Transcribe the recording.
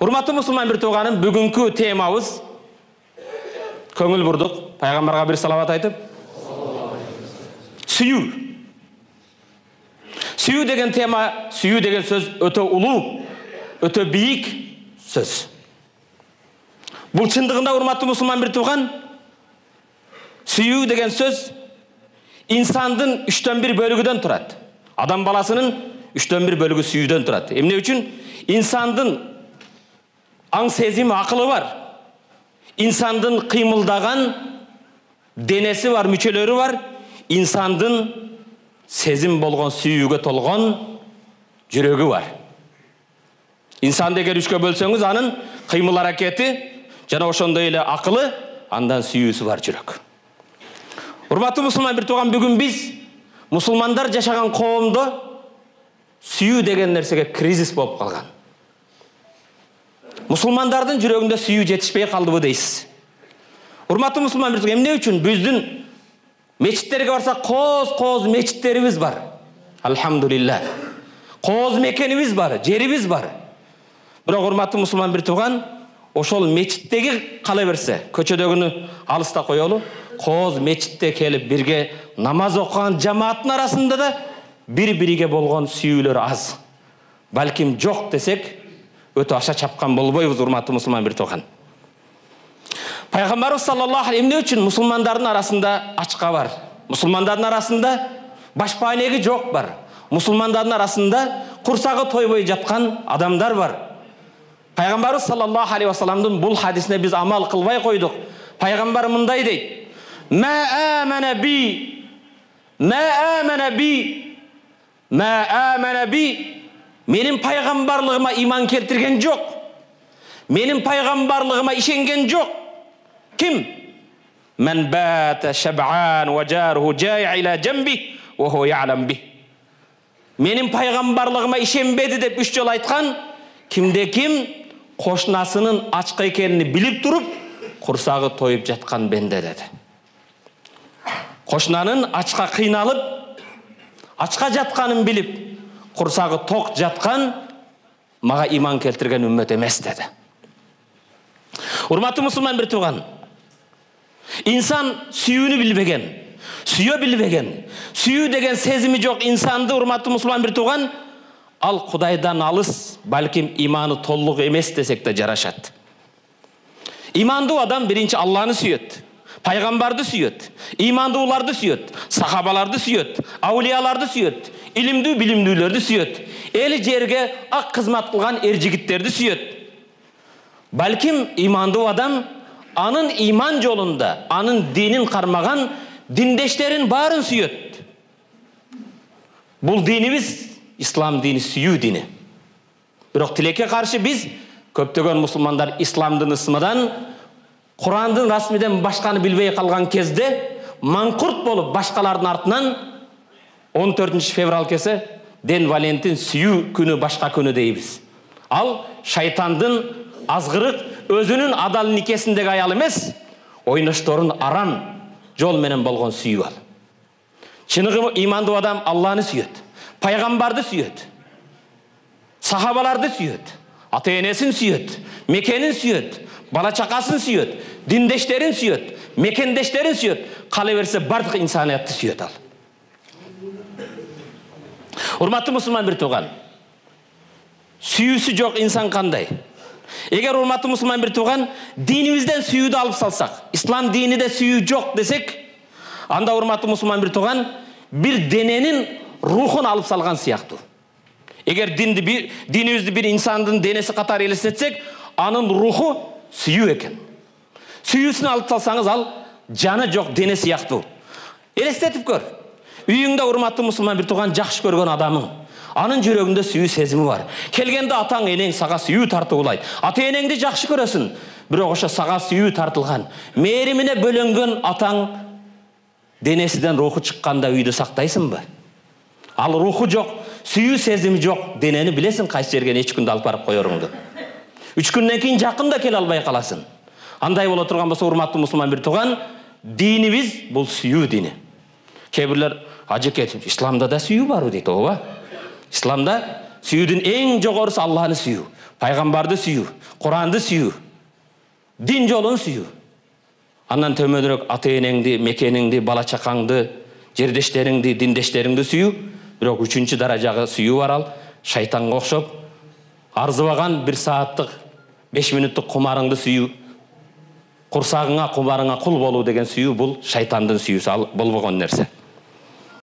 Урматтуу мусулман бир тууганым, бүгүнкү темабыз көңүл бурдук. Пайгамбарга бир салават айтып, сүйүү. Сүйүү деген тема, сүйүү деген сөз өтө улуу, өтө бийик сөз. Бул чындыгында урматтуу мусулман бир тууган, сүйүү деген сөз инсандын 3/1 бөлүгүдөн турат. Адам баласынын 3/1 бөлүгү сүйүүдөн турат. Эмне үчүн? Инсандын аң сезими, акылы бар. İnsandın kıymıldagan denesi var, müçeleri var. İnsandın sezim bolgon, sүйүүгө толгон жүрөгү var. İnsanды эгер 3-кө бөлсөңүз, анын кыймыл аракети жана ошондой эле акылы, андан сүйүүсү бар жүрөк. Урматтуу мусулман бир тууган, бүгүн биз мусулмандар жашаган коомдо сүйүү деген нерсеге кризис болуп калган. Мусулмандардын жүрөгүндө сүйүү жетишпей калдыбы дейсиз. Урматтуу мусулман бир тууган, эмне үчүн? Биздин мечиттерге барсак, кооз мечиттерибиз бар. Алхамдулилла. Кооз мекенибиз бар, жерибиз бар. Бирок урматтуу мусулман бир тууган, ошол мечиттеги кала берсе, көчөдөгүнү алыста коелу, кооз мечитте келип бирге намаз окуган жамааттын арасында да бири-бириге болгон сүйүүлөр аз. Балким жок десек, өтө аша чапкан болбойбуз, урматтуу мусулман бир тууган. Пайгамбарыбыз саллаллаху алейхи эмне үчүн мусулмандардын арасында ачка бар? Мусулмандардын арасында башпаанеги жок бар. Мусулмандардын арасында курсагы тойбой жаткан адамдар бар. Пайгамбарыбыз саллаллаху алейхи вассаламдын бул хадисине биз амал кылбай койдук. Пайгамбар мындай дейт: "Ма амана би Менин пайгамбарлыгыма иман келтирген жок. Менин пайгамбарлыгыма ишенген жок. Ким? Мен бата шаб'ан ва жаруху жа'i ила джамби ва хуа я'лам бих. Менин пайгамбарлыгыма ишенбеди деп 3 жолу айткан, кимде ким кошнасынын ачка экенин билип туруп, курсагы тоюп жаткан бенде деди. Кошнанын ачка кыйналып, ачка жатканын билип, курсагы ток жаткан мага иман келтирген үммөт эмес деди. Урматтуу мусулман бир тууган, инсан сүйүүнү билбеген, сүйө билбеген, сүйүү деген сезими жок инсанды, урматтуу мусулман бир тууган, ал Кудайдан алыс, балким иманы толук эмес десек да жарашат. Имандуу адам биринчи Алланы сүйөт, пайгамбарды сүйөт, имандууларды сүйөт, сахабаларды сүйөт, аулияларды сүйөт, илимдүү билимдүүлөрдү сүйөт, эли жерге ак кызмат кылган жигиттерди сүйөт. Балким имандуу адам анын иман жолунда, анын динин кармаган диндештерин баарын сүйөт. Бул динибиз ислам дини, сүйүү дини. Бирок тилекке каршы биз көптөгөн мусулмандар исламдын ысмыдан, Курандын расмиден башканы билбей калган кезде маңкурт болуп башкалардын артынан 14 февраль кесе Ден Валентин сүйүү күнү башка күнү дейбиз. Ал шайтандын азгырык, өзүнүн адал никесиндеги аял эмес, ойношторун арам жол менен болгон сүйүү ал. Чыныгы имандуу адам Алланы сүйөт, пайгамбарды сүйөт, сахабаларды сүйөт, ата-энесин сүйөт, мекенин сүйөт, бала чакасын сүйөт, диндештерин сүйөт, мекендештерин сүйөт, кала берсе бардык инсаниятты сүйөт ал. Урматтуу мусулман бир тууган, сүйүүсү жок инсан кандай? Эгер урматтуу мусулман бир тууган, динибизден сүйүүдү алып салсак, ислам диниде сүйүү жок десек, анда урматтуу мусулман бир тууган, бир дененин рухун алып салган сыяктуу. Эгер динибизди бир инсандын денеси катары элестетсек, анын руху сүйүү экен. Сүйүүсүн алып салсаңыз, ал жаны жок дене сыяктуу. Элестетип көр. Үйүңдө урматтуу мусулман бир тууган, жакшы көргөн адамың, анын жүрөгүндө сүйүү сезими бар. Келгенде атаң, энең сага сүйүү тартуулайт. Ата-энеңди жакшы көрөсүн, бирок ошо сага сүйүү тартылган, мээримине бөлөнгөн атаң денесиден руху чыкканда үйдү сактайсыңбы? Ал руху жок, сүйүү сезими жок денени билесиң кайсы жерге эч күндө алып барып коеруңду. 3 күндөн кийин жакында келе албай каласың. Андай боло турган болсо, урматтуу мусулман бир тууган, динибиз бул сүйүү дини. Кээ бирлер ажеке, исламда да сүйүү барбы дейт, ооба. Исламда сүйүүдүн эң жогорусу Алланы сүйүү, пайгамбарды сүйүү, Куранды сүйүү, дин жолун сүйүү. Андан төмөнүрөөк ата-энеңди, мекениңди, бала чакаңды, жердештериңди, диндештериңди сүйүү. Бирок 3-чү даражага сүйүү бар ал, шайтанга окшоп, арзыбаган 1 сааттык, 5 мүнөттүк кумарыңды сүйүү. Курсагыңа, кумарыңа кул болуу деген сүйүү бул шайтандын сүйүүсү, ал болбогон нерсе.